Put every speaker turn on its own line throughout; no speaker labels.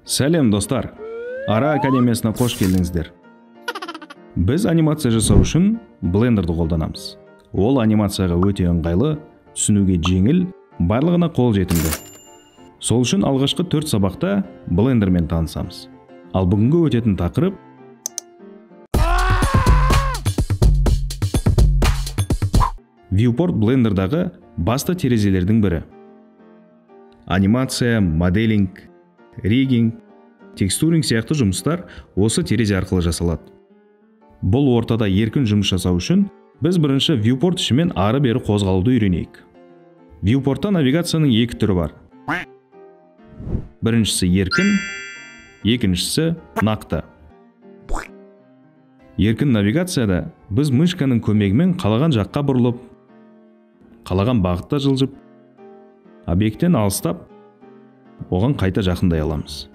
Сәлем достар, Ара Академиясына қош келдіңіздер. Біз анимация жасау үшін Blender'ды қолданамыз. Ол анимацияға өте ыңғайлы, түсінуге жеңіл, барлығына қол жетімді. Сол үшін алғашқы 4 сабақта Blenderмен танысамыз. Ал бүгінгі өтетін тақырып Viewport Blender'дағы басты терезелердің бірі. Анимация, моделинг, риггинг, текстуринг сияқты жұмыстар осы терезе арқылы жасалады. Бұл ортада еркін жұмыс жасау үшін біз бірінші viewport ішімен ары-бері қозғалуды үйренейік. Viewportта навигацияның 2 түрі бар. Біріншісі еркін, екіншісі нақты. Еркін навигацияда біз мышканың көмегімен қалаған жаққа бұрылып, қалаған бағытта жылжып, объекттен алыстап, оған қайта жақындай аламыз.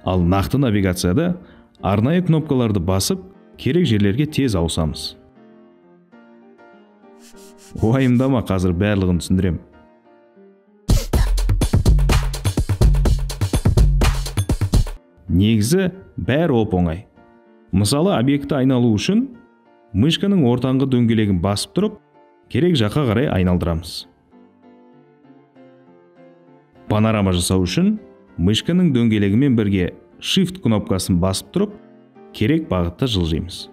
Ал нақты навигацияда арнайы кнопкаларды басып, керек жерлерге тез ауысамыз. Уайымдама, қазір барлығын түсіндірем. Негізі бәрі оп-оңай. Мысалы, объектті айналу үшін мышканың ортаңғы дөңгелегін басып тұрып, керек жаққа қарай айналдырамыз. Панорама жасау үшін мышканың дөңгелегімен бірге Shift кнопкасын басып тұрып, керек бағытта жылжимыз.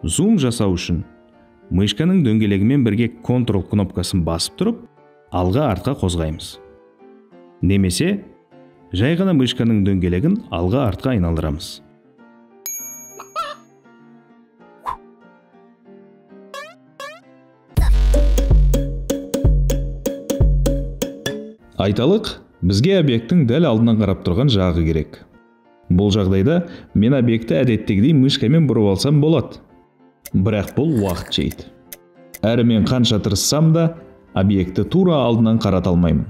Зум жасау үшін мышканың дөңгелегімен бірге Ctrl кнопкасын басып тұрып, алға-артқа қозғаймыз. Немесе жай ғана мышканың дөңгелегін алға-артқа айналдырамыз. Айталық, бізге объекттің дәл алдынан қарап тұрған жағы керек. Бұл жағдайда мен объектті әдеттегідей мышкамен бұрып алсам болады. Бірақ бұл уақыт жейді. Әрі мен қанша тырыссам да, объектті тура алдынан қарата алмаймын.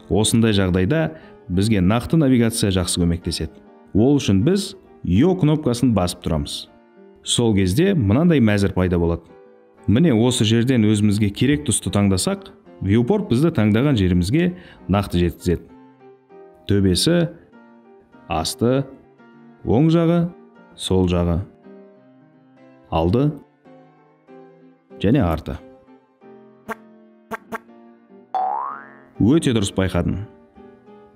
Осындай жағдайда бізге нақты навигация жақсы көмектеседі. Ол үшін біз Yo кнопкасын басып тұрамыз. Сол кезде мынандай мәзір пайда болады. Міне осы жерден өзімізге керек тұсты таңдасақ, Viewport бізді таңдаған жерімізге нақты жеткізеді. Төбесі, асты, оң жағы, сол жағы, алды және арты. Өте дұрыс байқадың.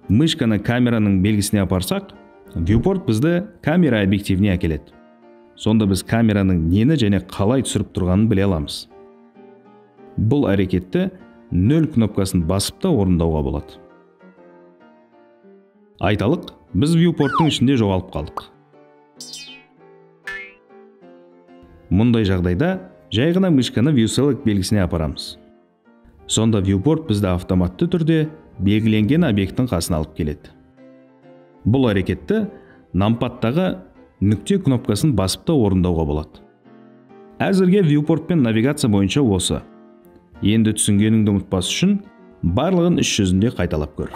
Мышканы камераның белгісіне апарсақ, Viewport бізді камера объективіне әкеледі. Сонда біз камераның нені және қалай түсіріп тұрғанын біле аламыз. Бұл әрекетті 0 кнопкасын басып та орындауға болады. Айталық, біз Viewport'тың ішінде жоғалып қалдық. Мұндай жағдайда жай ғана мышканы ViewSelect белгісіне апарамыз. Сонда Viewport бізді автоматты түрде белгіленген объекттің қасына алып келеді. Бұл әрекетті нампадтағы нүкте кнопкасын басып та орындауға болады. Әзірге Viewport пен навигация бойынша осы. Енді түсінгеніңді ұмытпас үшін барлығын іс жүзінде қайталап көр.